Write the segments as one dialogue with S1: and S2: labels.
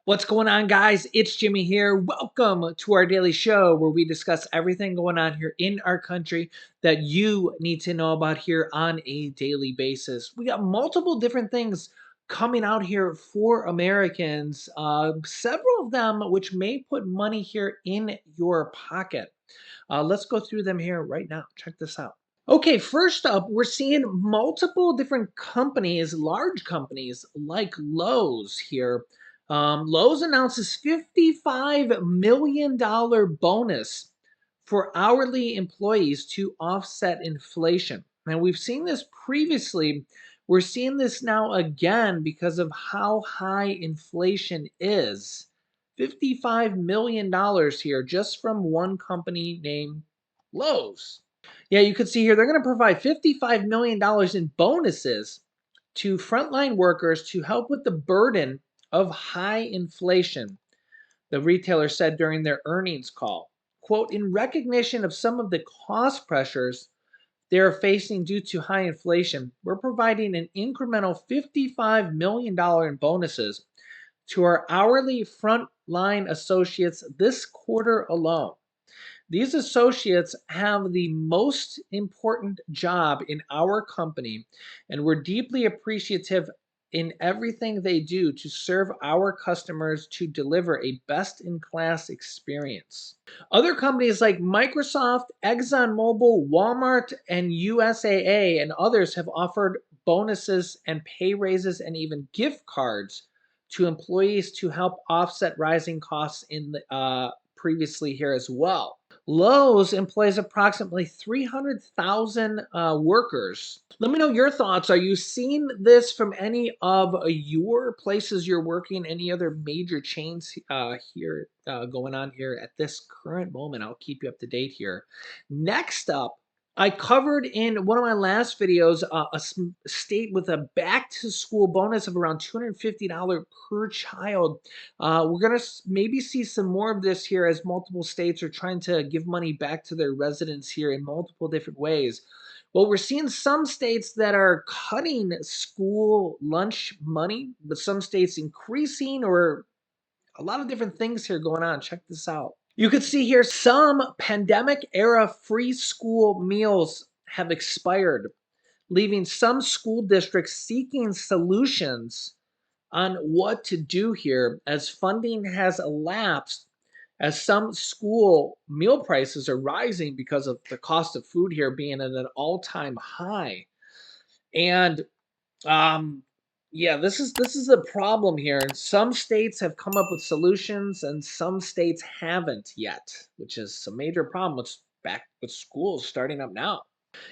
S1: What's going on, guys? It's Jimmy here. Welcome to our daily show where we discuss everything going on here in our country that you need to know about here on a daily basis. We got multiple different things coming out here for Americans, several of them which may put money here in your pocket. Let's go through them here right now. Check this out. Okay, first up, we're seeing multiple different companies, large companies like Lowe's here. Lowe's announces $55 million bonus for hourly employees to offset inflation. And we've seen this previously. We're seeing this now again because of how high inflation is. $55 million here just from one company named Lowe's. Yeah, you can see here they're going to provide $55 million in bonuses to frontline workers to help with the burden of high inflation, the retailer said during their earnings call. Quote, in recognition of some of the cost pressures they are facing due to high inflation, we're providing an incremental $55 million in bonuses to our hourly frontline associates this quarter alone. These associates have the most important job in our company, and we're deeply appreciative in everything they do to serve our customers to deliver a best-in-class experience. Other companies like Microsoft, ExxonMobil, Walmart, and USAA and others have offered bonuses and pay raises and even gift cards to employees to help offset rising costs in the previously here as well. Lowe's employs approximately 300,000 workers. Let me know your thoughts. Are you seeing this from any of your places you're working? Any other major chains here going on here at this current moment? I'll keep you up to date here. Next up, I covered in one of my last videos a state with a back to school bonus of around $250 per child. We're going to maybe see some more of this here as multiple states are trying to give money back to their residents here in multiple different ways. Well, we're seeing some states that are cutting school lunch money, but some states increasing, or a lot of different things here going on. Check this out. You can see here some pandemic era free school meals have expired, leaving some school districts seeking solutions on what to do here as funding has elapsed, as some school meal prices are rising because of the cost of food here being at an all-time high. And yeah, this is a problem here. Some states have come up with solutions and some states haven't yet, which is a major problem with schools starting up now.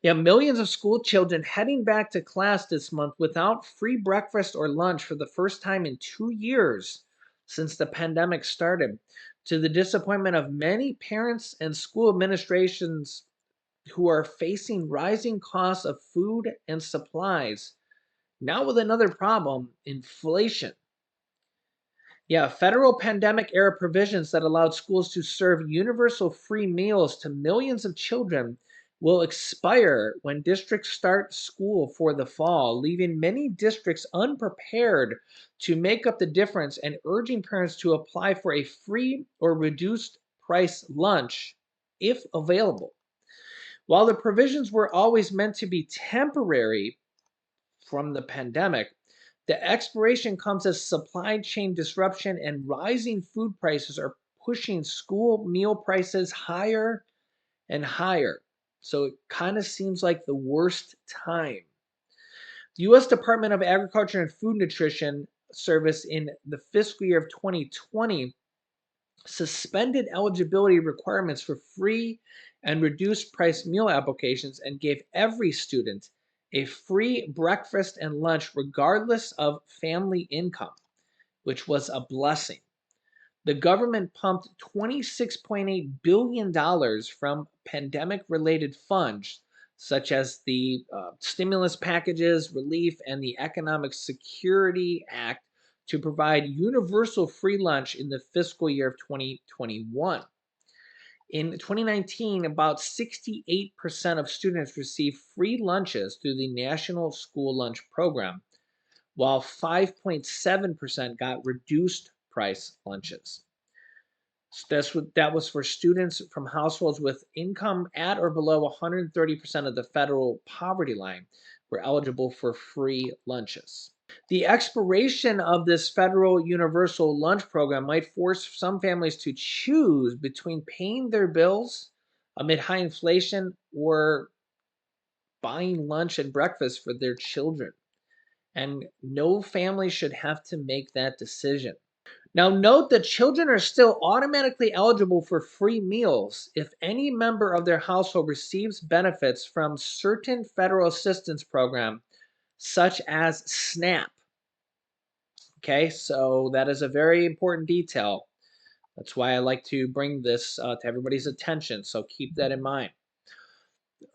S1: Yeah, millions of school children heading back to class this month without free breakfast or lunch for the first time in 2 years since the pandemic started, to the disappointment of many parents and school administrations who are facing rising costs of food and supplies. Now with another problem, inflation. Yeah, federal pandemic era provisions that allowed schools to serve universal free meals to millions of children will expire when districts start school for the fall, leaving many districts unprepared to make up the difference and urging parents to apply for a free or reduced price lunch if available. While the provisions were always meant to be temporary from the pandemic, the expiration comes as supply chain disruption and rising food prices are pushing school meal prices higher and higher. So it kind of seems like the worst time. The U.S. Department of Agriculture and Food Nutrition Service in the fiscal year of 2020 suspended eligibility requirements for free and reduced price meal applications and gave every student a free breakfast and lunch regardless of family income, which was a blessing. The government pumped $26.8 billion from pandemic-related funds, such as the stimulus packages, relief, and the Economic Security Act, to provide universal free lunch in the fiscal year of 2021. In 2019, about 68% of students received free lunches through the National School Lunch Program, while 5.7% got reduced price lunches. That was for students from households with income at or below 130% of the federal poverty line were eligible for free lunches. The expiration of this federal universal lunch program might force some families to choose between paying their bills amid high inflation or buying lunch and breakfast for their children. And no family should have to make that decision. Now, note that children are still automatically eligible for free meals if any member of their household receives benefits from certain federal assistance program, such as SNAP. Okay, so that is a very important detail. That's why I like to bring this to everybody's attention. So keep that in mind.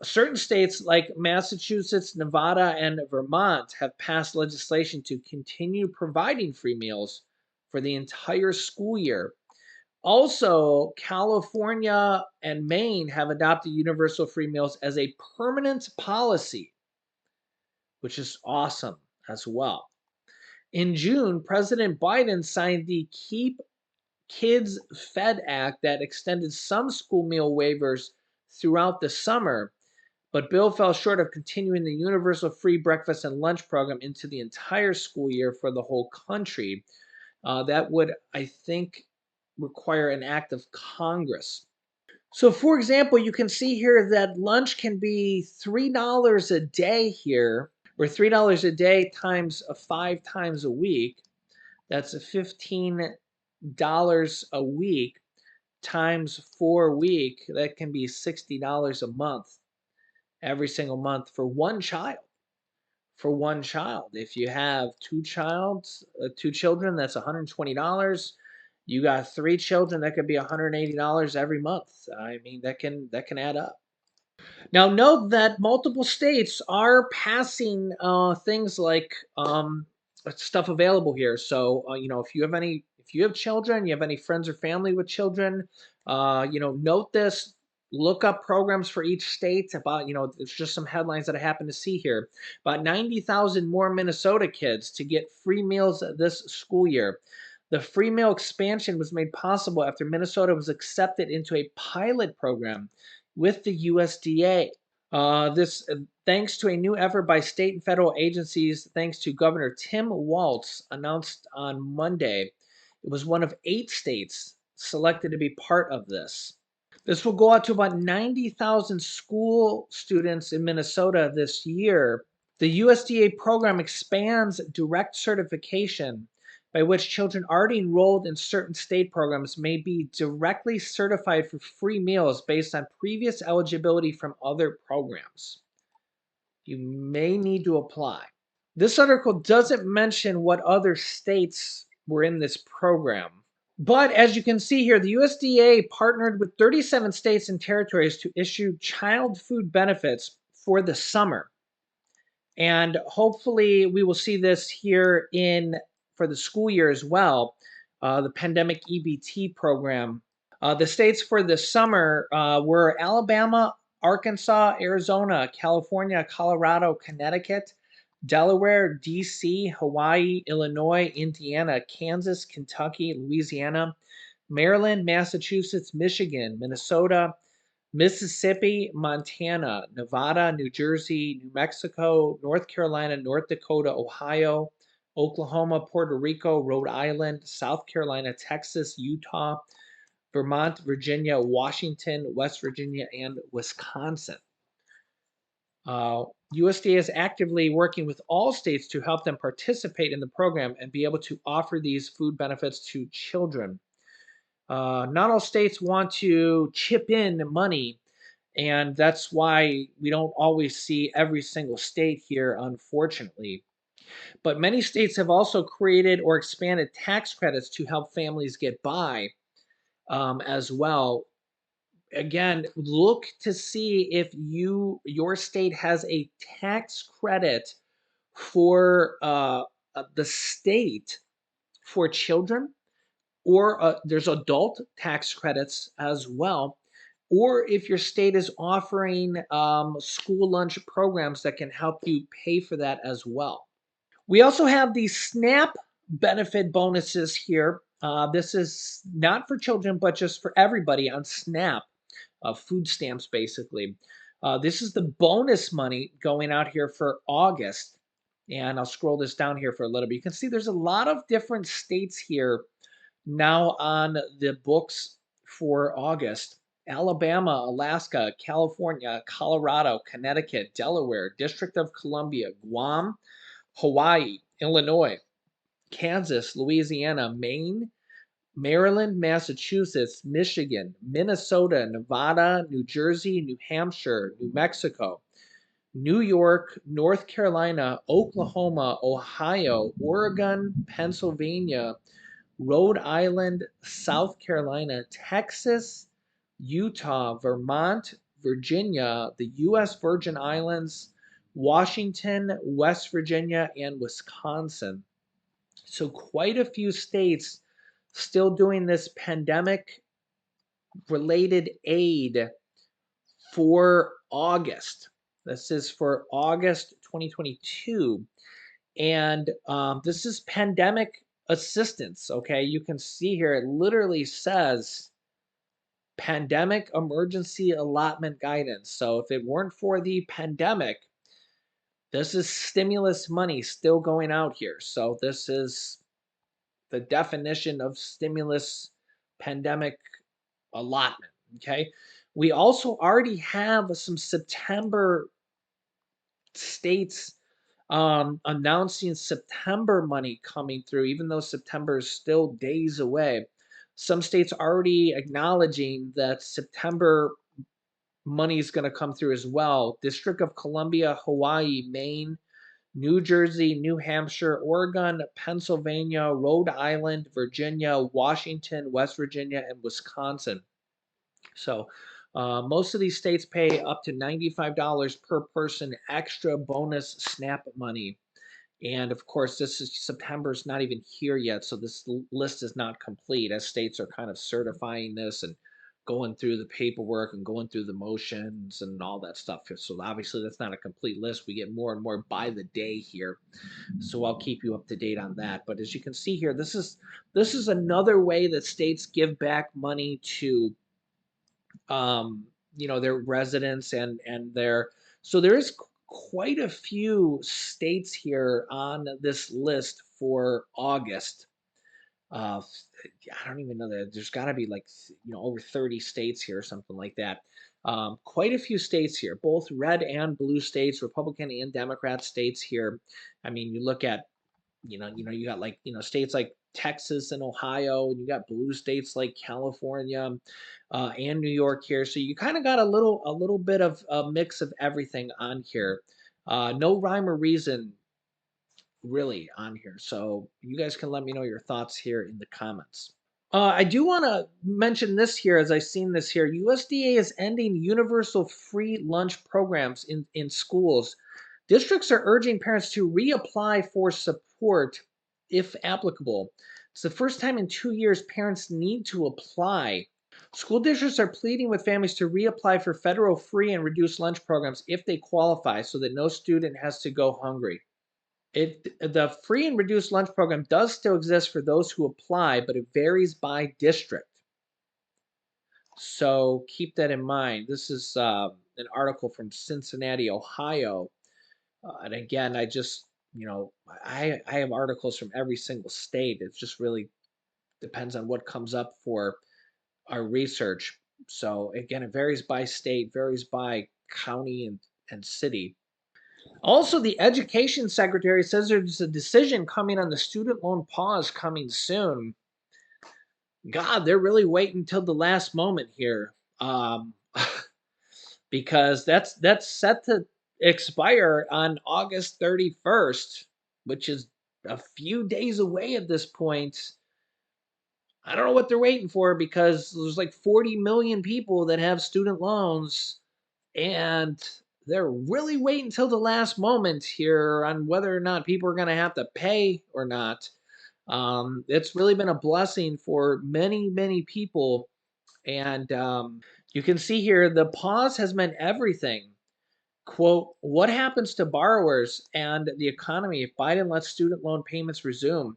S1: Certain states like Massachusetts, Nevada, and Vermont have passed legislation to continue providing free meals for the entire school year. Also, California and Maine have adopted universal free meals as a permanent policy, which is awesome as well. In June, President Biden signed the Keep Kids Fed Act that extended some school meal waivers throughout the summer, but bill fell short of continuing the universal free breakfast and lunch program into the entire school year for the whole country. That would, I think, require an act of Congress. So, for example, you can see here that lunch can be $3 a day here, or $3 a day times 5 times a week. That's a $15 a week times 4 week. That can be $60 a month, every single month for one child. For one child, if you have two children, that's $120. You got 3 children, that could be $180 every month. I mean, that can add up. Now, note that multiple states are passing things like stuff available here. So, if you have children, you have any friends or family with children, note this. Look up programs for each state. About, it's just some headlines that I happen to see here. About 90,000 more Minnesota kids to get free meals this school year. The free meal expansion was made possible after Minnesota was accepted into a pilot program with the USDA. This thanks to a new effort by state and federal agencies, thanks to Governor Tim Walz, announced on Monday. It was one of 8 states selected to be part of this. This will go out to about 90,000 school students in Minnesota this year. The USDA program expands direct certification, by which children already enrolled in certain state programs may be directly certified for free meals based on previous eligibility from other programs. You may need to apply. This article doesn't mention what other states were in this program. But as you can see here, the USDA partnered with 37 states and territories to issue child food benefits for the summer. And hopefully we will see this here for the school year as well, the pandemic EBT program. The states for the summer were Alabama, Arkansas, Arizona, California, Colorado, Connecticut, Delaware, DC, Hawaii, Illinois, Indiana, Kansas, Kentucky, Louisiana, Maryland, Massachusetts, Michigan, Minnesota, Mississippi, Montana, Nevada, New Jersey, New Mexico, North Carolina, North Dakota, Ohio, Oklahoma, Puerto Rico, Rhode Island, South Carolina, Texas, Utah, Vermont, Virginia, Washington, West Virginia, and Wisconsin. USDA is actively working with all states to help them participate in the program and be able to offer these food benefits to children. Not all states want to chip in money, and that's why we don't always see every single state here, unfortunately. But many states have also created or expanded tax credits to help families get by as well. Again, look to see if your state has a tax credit for the state for children, or there's adult tax credits as well, or if your state is offering school lunch programs that can help you pay for that as well. We also have the SNAP benefit bonuses here. This is not for children, but just for everybody on SNAP, food stamps, basically. This is the bonus money going out here for August. And I'll scroll this down here for a little bit. You can see there's a lot of different states here now on the books for August. Alabama, Alaska, California, Colorado, Connecticut, Delaware, District of Columbia, Guam, Hawaii, Illinois, Kansas, Louisiana, Maine, Maryland, Massachusetts, Michigan, Minnesota, Nevada, New Jersey, New Hampshire, New Mexico, New York, North Carolina, Oklahoma, Ohio, Oregon, Pennsylvania, Rhode Island, South Carolina, Texas, Utah, Vermont, Virginia, the U.S. Virgin Islands, Washington, West Virginia, and Wisconsin. So, quite a few states still doing this pandemic related aid for August. This is for August 2022. And this is pandemic assistance. Okay. You can see here, it literally says pandemic emergency allotment guidance. So if it weren't for the pandemic, this is stimulus money still going out here. So this is the definition of stimulus pandemic allotment. Okay. We also already have some September states announcing September money coming through, even though September is still days away. Some states already acknowledging that September money is going to come through as well. District of Columbia, Hawaii, Maine, New Jersey, New Hampshire, Oregon, Pennsylvania, Rhode Island, Virginia, Washington, West Virginia, and Wisconsin. So most of these states pay up to $95 per person extra bonus SNAP money. And of course, this is September's not even here yet, so this list is not complete as states are kind of certifying this and going through the paperwork and going through the motions and all that stuff. So obviously, that's not a complete list. We get more and more by the day here, so I'll keep you up to date on that. But as you can see here, this is another way that states give back money to their residents and their so there is quite a few states here on this list for August. uh I don't even know that there's got to be like over 30 states here or something like that. Quite a few states here, both red and blue states, Republican and Democrat states here. I mean, you look at you got like, states like Texas and Ohio, and you got blue states like California, and New York here. So you kind of got a little bit of a mix of everything on here. No rhyme or reason really on here. So you guys can let me know your thoughts here in the comments. I do want to mention this here as I've seen this here. USDA is ending universal free lunch programs in schools. Districts are urging parents to reapply for support if applicable. It's the first time in 2 years parents need to apply. School districts are pleading with families to reapply for federal free and reduced lunch programs if they qualify so that no student has to go hungry. The free and reduced lunch program does still exist for those who apply, but it varies by district. So keep that in mind. This is an article from Cincinnati, Ohio. And again, I just, I have articles from every single state. It just really depends on what comes up for our research. So again, it varies by state, varies by county and city. Also, the education secretary says there's a decision coming on the student loan pause coming soon. God, they're really waiting till the last moment here, because that's set to expire on August 31st, which is a few days away at this point. I don't know what they're waiting for because there's like 40 million people that have student loans, and they're really waiting until the last moment here on whether or not people are going to have to pay or not. It's really been a blessing for many, many people. And you can see here the pause has meant everything. Quote, what happens to borrowers and the economy if Biden lets student loan payments resume?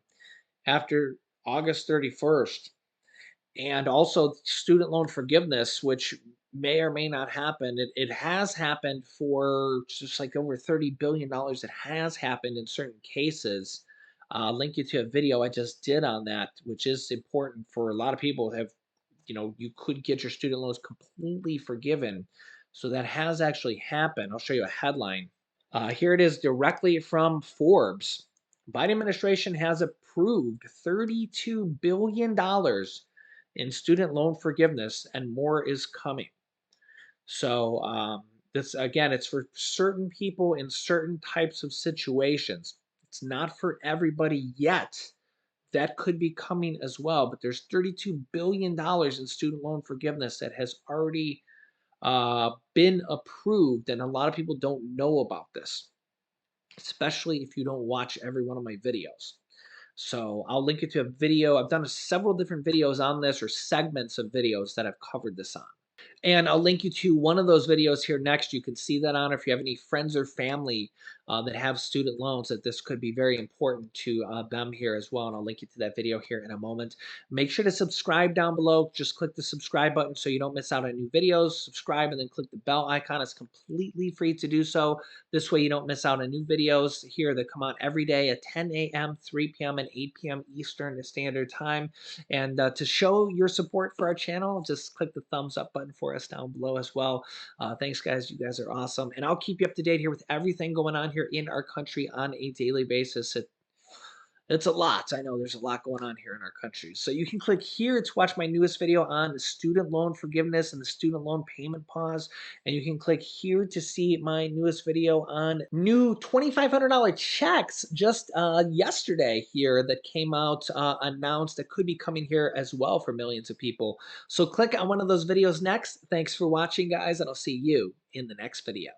S1: After August 31st. And also student loan forgiveness, which may or may not happen. It has happened for just like over $30 billion. It has happened in certain cases. Link you to a video I just did on that, which is important for a lot of people who have, you could get your student loans completely forgiven. So that has actually happened. I'll show you a headline. Here it is directly from Forbes. Biden administration has approved $32 billion in student loan forgiveness, and more is coming. So this again, it's for certain people in certain types of situations. It's not for everybody yet. That could be coming as well. But there's $32 billion in student loan forgiveness that has already been approved, and a lot of people don't know about this, especially if you don't watch every one of my videos. So I'll link you to a video. I've done several different videos on this, or segments of videos that I've covered this on. And I'll link you to one of those videos here next. You can see that on if you have any friends or family that have student loans, that this could be very important to them here as well. And I'll link you to that video here in a moment. Make sure to subscribe down below. Just click the subscribe button so you don't miss out on new videos. Subscribe and then click the bell icon. It's completely free to do so. This way you don't miss out on new videos here that come out every day at 10 a.m., 3 p.m., and 8 p.m. Eastern Standard Time. And to show your support for our channel, just click the thumbs up button for us down below as well. Thanks, guys. You guys are awesome. And I'll keep you up to date here with everything going on here in our country on a daily basis. It's a lot. I know there's a lot going on here in our country. So you can click here to watch my newest video on the student loan forgiveness and the student loan payment pause. And you can click here to see my newest video on new $2,500 checks just yesterday here that came out, announced, that could be coming here as well for millions of people. So click on one of those videos next. Thanks for watching, guys, and I'll see you in the next video.